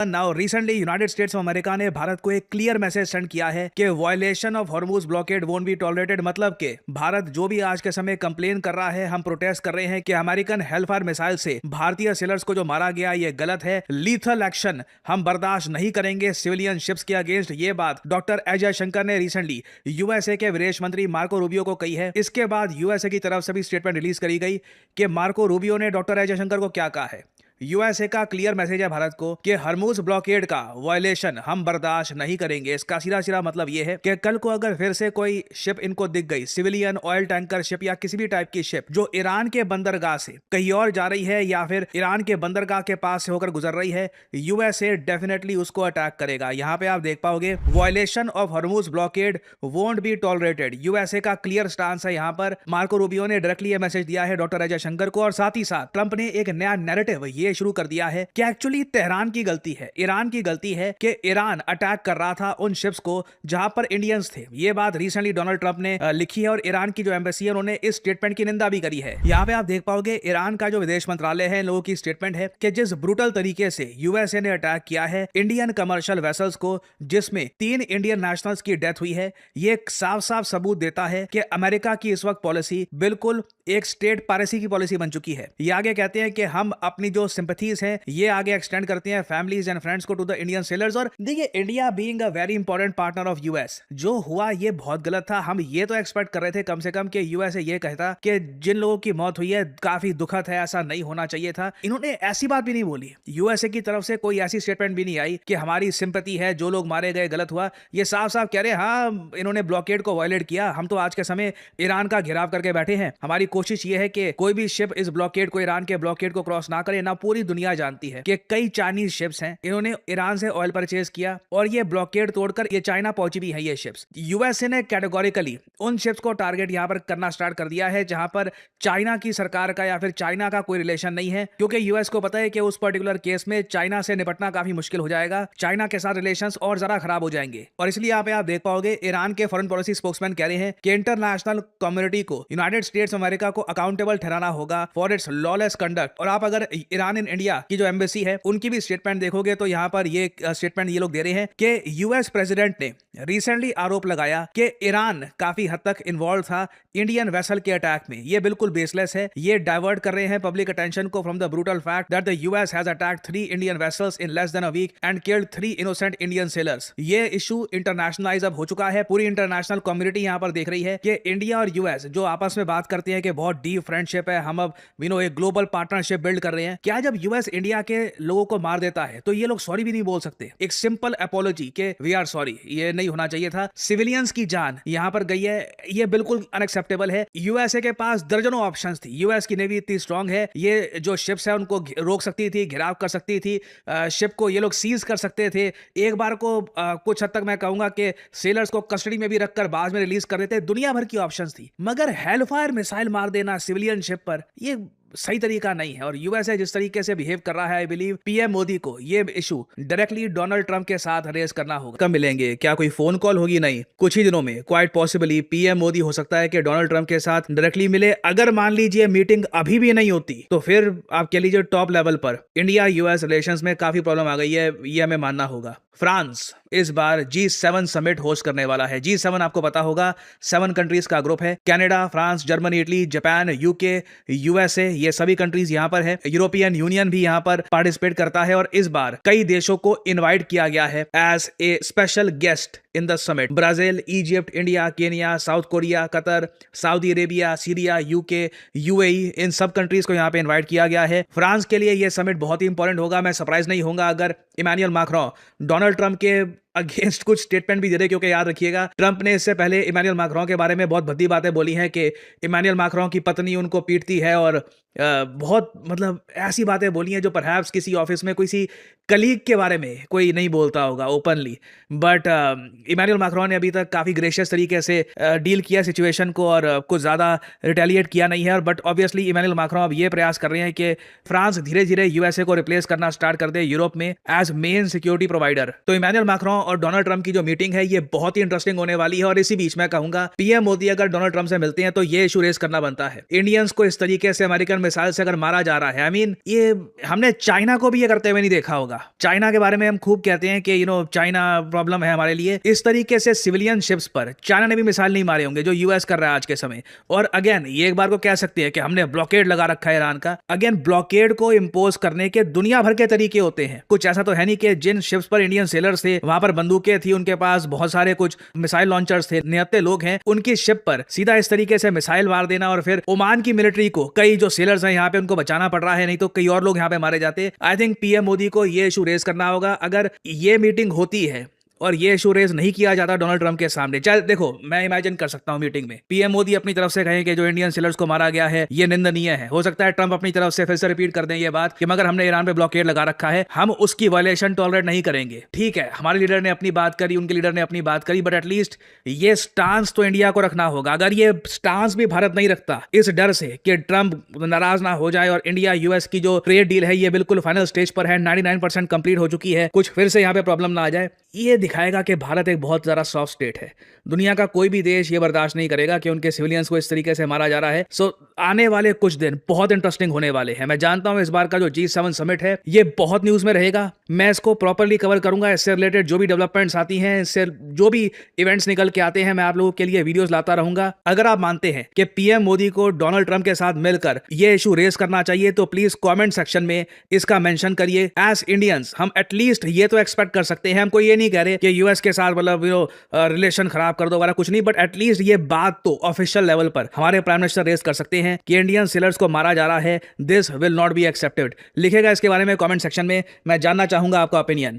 Now recently United states of America ने भारत को एक क्लियर मैसेज सेंड किया है कि violation of Hormuz blockade won't be tolerated. मतलब कि भारत जो भी आज के समय कंप्लेन कर रहा है, हम प्रोटेस्ट कर रहे हैं कि अमेरिकन हेलफायर मिसाइल से भारतीय सेलर्स को जो मारा गया ये गलत है, लीथल एक्शन हम बर्दाश्त नहीं करेंगे सिविलियन शिप्स के अगेंस्ट। ये बात डॉक्टर एस जयशंकर ने रिसेंटली यूएसए के विदेश मंत्री मार्को रूबियो को कही है। इसके बाद यूएसए की तरफ से भी स्टेटमेंट रिलीज करी गई कि मार्को रूबियो ने डॉक्टर एस जयशंकर को क्या कहा है। यूएसए का क्लियर मैसेज है भारत को कि हॉर्मुज ब्लॉकेड का वायलेशन हम बर्दाश्त नहीं करेंगे। इसका सीधा सीधा मतलब यह है कि कल को अगर फिर से कोई शिप इनको दिख गई, सिविलियन ऑयल टैंकर शिप या किसी भी टाइप की शिप जो ईरान के बंदरगाह से कहीं और जा रही है या फिर ईरान के बंदरगाह के पास से होकर गुजर रही है, यूएसए डेफिनेटली उसको अटैक करेगा। यहां पे आप देख पाओगे violation of Hormuz blockade won't be tolerated. USA का क्लियर स्टांस है। यहां पर मार्को रूबियो ने डायरेक्टली यह मैसेज दिया है डॉक्टर एस जयशंकर को, और साथ ही साथ ट्रंप ने एक नया नैरेटिव ये शुरू कर दिया है कि एक्चुअली तेहरान की गलती है, ईरान की गलती है कि ईरान अटैक कर रहा था उन शिप्स को जहां पर इंडियंस थे। ये बात रिसेंटली डोनाल्ड ट्रंप ने लिखी है और ईरान की जो एम्बेसी है उन्होंने इस स्टेटमेंट की निंदा भी करी है। यहां पे आप देख पाओगे ईरान का जो विदेश मंत्रालय है, लोगों की स्टेटमेंट है कि जिस ब्रूटल तरीके से यूएसए ने अटैक किया है इंडियन कमर्शियल वेसल्स को, जिसमें 3 इंडियन नेशनल्स की डेथ हुई है, ये साफ साफ सबूत देता है कि अमेरिका की इस वक्त पॉलिसी बिल्कुल एक स्टेट पायरेसी की पॉलिसी बन चुकी है। ये आगे कहते हैं कि हम अपनी जो सिंपैथीज हैं ये आगे एक्सटेंड करते हैं फैमिलीज एंड फ्रेंड्स को टू द इंडियन सेलर्स। और देखिए, India being a very important partner of US, जो हुआ ये बहुत गलत था। हम ये तो एक्सपेक्ट कर रहे थे कम से कम कि यूएसए ये कहता कि जिन लोगों की मौत हुई है काफी दुखद है, ऐसा नहीं होना चाहिए था। इन्होंने ऐसी बात भी नहीं बोली, यूएसए की तरफ से कोई ऐसी स्टेटमेंट भी नहीं आई कि हमारी सिंपैथी है, जो लोग मारे गए गलत हुआ। ये साफ साफ कह रहे हैं हाँ इन्होंने ब्लॉकेड को वायलेट किया, हम तो आज के समय ईरान का घेराव करके बैठे हैं। हमारी कोशिश ये है कि कोई भी शिप इस ब्लॉकेड को, ईरान के ब्लॉकेड को क्रॉस ना करे। ना पूरी दुनिया जानती है कि कई चाइनीज शिप्स हैं, इन्होंने ईरान से ऑयल परचेज किया और ये ब्लॉकेड तोड़कर ये चाइना पहुंची भी है ये शिप्स। यूएसए ने कैटेगोरिकली उन शिप्स को टारगेट यहां पर करना स्टार्ट कर दिया है जहां पर चाइना की सरकार का या फिर चाइना का कोई रिलेशन नहीं है, क्योंकि यूएस को पता है कि उस पर्टिकुलर केस में चाइना से निपटना काफी मुश्किल हो जाएगा, चाइना के साथ रिलेशंस और जरा खराब हो जाएंगे। और इसलिए यहाँ पे आप देख पाओगे ईरान के फॉरेन पॉलिसी स्पोक्समैन कह रहे हैं कि इंटरनेशनल कम्युनिटी को यूनाइटेड स्टेट्स ऑफ अमेरिका को अकाउंटेबल ठहराना होगा फॉर इट्स लॉलेस कंडक्ट। और आप अगर ईरान इन इंडिया की जो एम्बेसी है उनकी भी स्टेटमेंट देखोगे तो यहाँ पर ये स्टेटमेंट ये लोग दे रहे हैं कि यूएस प्रेसिडेंट ने रिसेंटली आरोप लगाया कि ईरान काफी हद तक इन्वॉल्व था इंडियन वेसल के अटैक में। ये बिल्कुल बेसलेस है, ये डाइवर्ट कर रहे हैं पब्लिक अटेंशन को from the brutal fact that the US has attacked 3 Indian vessels in less than a week and killed 3 innocent Indian sailors. ये इशू इंटरनेशनलाइज अब हो चुका है, पूरी इंटरनेशनल कम्युनिटी यहाँ पर देख रही है कि इंडिया और यूएस जो आपस में बात करते हैं कि बहुत डीप फ्रेंडशिप है, हम अब एक ग्लोबल पार्टनरशिप बिल्ड कर रहे हैं। क्या जब यूएस इंडिया के लोगों को मार देता है तो ये लोग सॉरी भी नहीं बोल सकते? एक सिंपल अपॉलॉजी के वी आर सॉरी, ये नहीं होना चाहिए था। सिविलियंस की जान यहां पर गई है, ये बिल्कुल अनएक्सेप्टेबल है। यूएसए के पास दर्जनों ऑप्शंस थी, यूएस की नेवी इतनी स्ट्रांग है, ये जो शिप्स है उनको रोक सकती थी, घेराव कर सकती थी, शिप को ये लोग सीज कर सकते थे। एक बार को कुछ हद तक मैं कहूंगा कि सेलर्स को कस्टडी में भी रखकर बाद में रिलीज कर देते। दुनिया भर की ऑप्शंस थी, मगर हेलफायर मिसाइल मार देना सिविलियन शिप पर, ये सही तरीका नहीं है। और यूएसए जिस तरीके से बिहेव कर रहा है, आई बिलीव पीएम मोदी को ये इशू डायरेक्टली डोनाल्ड ट्रंप के साथ रेज करना होगा। कब मिलेंगे? क्या कोई फोन कॉल होगी? नहीं, कुछ ही दिनों में क्वाइट पॉसिबली पीएम मोदी हो सकता है कि डोनाल्ड ट्रंप के साथ डायरेक्टली मिले। अगर मान लीजिए मीटिंग अभी भी नहीं होती तो फिर आप कह लीजिए टॉप लेवल पर इंडिया यूएस रिलेशंस में काफी प्रॉब्लम आ गई है, ये हमें मानना होगा। फ्रांस इस बार G7 समिट होस्ट करने वाला है। G7 आपको पता होगा 7 कंट्रीज का ग्रुप है, Canada, France, Germany, Italy, Japan, UK, USA, ये सभी कंट्रीज यहां पर है। यूरोपियन यूनियन भी यहां पर पार्टिसिपेट करता है और इस बार कई देशों को इनवाइट किया गया है as a special guest in the summit. Brazil, Egypt, India, Kenya, South Korea, Qatar, Saudi Arabia, Syria, UK, UAE, इन सब कंट्रीज को यहां पे इनवाइट किया गया है। फ्रांस के लिए यह समिट बहुत ही इंपॉर्टेंट होगा। मैं सरप्राइज नहीं होऊंगा अगर इमैनुअल मैक्रोन डोनाल्ड ट्रंप के अगेंस्ट कुछ स्टेटमेंट भी दे रहे, क्योंकि याद रखिएगा ट्रंप ने इससे पहले इमैनुअल मैक्रोन के बारे में बहुत भद्दी बातें बोली हैं कि इमैनुअल मैक्रोन की पत्नी उनको पीटती है और बहुत मतलब ऐसी बातें बोली हैं जो परहैप्स किसी ऑफिस में किसी कलीग के बारे में कोई नहीं बोलता होगा ओपनली। बट इमैनुअल मैक्रोन ने अभी तक काफ़ी ग्रेशियस तरीके से डील किया सिचुएशन को और कुछ ज़्यादा रिटेलिएट किया नहीं है। और बट ऑब्वियसली इमैनुअल मैक्रोन अब ये प्रयास कर रहे हैं कि फ्रांस धीरे धीरे यूएसए को रिप्लेस करना स्टार्ट कर दे यूरोप में एज मेन सिक्योरिटी प्रोवाइडर। तो इमैनुअल मैक्रोन और डोनाल्ड ट्रंप की जो मीटिंग है ये बहुत ही इंटरेस्टिंग होने वाली है। और इसी बीच में कहूंगा पीएम मोदी अगर डोनाल्ड ट्रंप से मिलते हैं तो ये इशू रेस करना बनता है। इंडियंस को इस तरीके से अमेरिकन मिसाइल से अगर मारा जा रहा है, आई मीन ये हमने चाइना को भी ये करते हुए नहीं देखा होगा। चाइना के बारे में हम खूब कहते हैं कि चाइना प्रॉब्लम है हमारे लिए। इस तरीके से सिविलियन शिप्स पर चाइना ने भी मिसाइल नहीं मारे होंगे जो यूएस कर रहा है आज के समय। और अगेन ये एक बार को कह सकते हैं कि हमने ब्लॉकेड लगा रखा है ईरान का। अगेन ब्लॉकेड को इंपोज करने के दुनिया भर के तरीके होते हैं। कुछ ऐसा तो है नहीं कि जिन शिप्स पर इंडियन सेलर्स थे वहां पर बंदूकें थी, उनके पास बहुत सारे कुछ मिसाइल लॉन्चर्स थे, निहत्ते लोग हैं, उनकी शिप पर सीधा इस तरीके से मिसाइल मार देना और फिर ओमान की मिलिट्री को कई जो सेलर्स हैं यहाँ पे उनको बचाना पड़ रहा है, नहीं तो कई और लोग यहाँ पे मारे जाते। आई थिंक पीएम मोदी को ये इशू रेज करना होगा। अगर ये मीटिंग होती है और ये इशू रेज नहीं किया जाता डोनाल्ड ट्रंप के सामने, चल देखो मैं इमेजिन कर सकता हूं मीटिंग में पीएम मोदी अपनी तरफ से कहें कि जो इंडियन सेलर्स को मारा गया है ये निंदनीय है। हो सकता है ट्रंप अपनी तरफ से फिर से रिपीट कर दें ये बात कि मगर हमने ईरान पे ब्लॉकेड लगा रखा है, हम उसकी वायलेशन टॉलरेट नहीं करेंगे। ठीक है, हमारे लीडर ने अपनी बात करी, उनके लीडर ने अपनी बात करी, बट एटलीस्ट ये स्टांस तो इंडिया को रखना होगा। अगर ये स्टांस भी भारत नहीं रखता इस डर से कि ट्रंप नाराज ना हो जाए और इंडिया यूएस की जो ट्रेड डील है ये बिल्कुल फाइनल स्टेज पर है, 99% कंप्लीट हो चुकी है, कुछ फिर से यहाँ पे प्रॉब्लम ना आ जाए, ये दिखाएगा कि भारत एक बहुत ज़्यादा सॉफ्ट स्टेट है। दुनिया का कोई भी देश ये बर्दाश्त नहीं करेगा कि उनके सिविलियंस को इस तरीके से मारा जा रहा है। सो आने वाले कुछ दिन बहुत इंटरेस्टिंग होने वाले हैं। मैं जानता हूं इस बार का जो G7 समिट है ये बहुत न्यूज़ में रहेगा। मैं इसको प्रॉपर्ली कवर करूंगा। इससे रिलेटेड जो भी डेवलपमेंट्स आती हैं, इससे जो भी इवेंट्स निकल के आते हैं, मैं आप लोगों के लिए वीडियोस लाता रहूंगा। अगर आप मानते हैं कि पीएम मोदी को डोनाल्ड ट्रंप के साथ मिलकर ये इशू रेस करना चाहिए तो प्लीज कॉमेंट सेक्शन में इसका मेंशन करिए। एज इंडियंस हम एटलीस्ट ये तो एक्सपेक्ट कर सकते हैं, हमको ये नहीं कह रहे कि यूएस के साथ मतलब रिलेशन खराब कर दो वगैरह कुछ नहीं, बट एटलीस्ट ये बात तो ऑफिशियल लेवल पर हमारे प्राइम मिनिस्टर रेस कर सकते हैं कि इंडियन सेलर्स को मारा जा रहा है, this will not be accepted. लिखेगा इसके बारे में कमेंट सेक्शन में, मैं जानना चाहूंगा आपका ओपिनियन।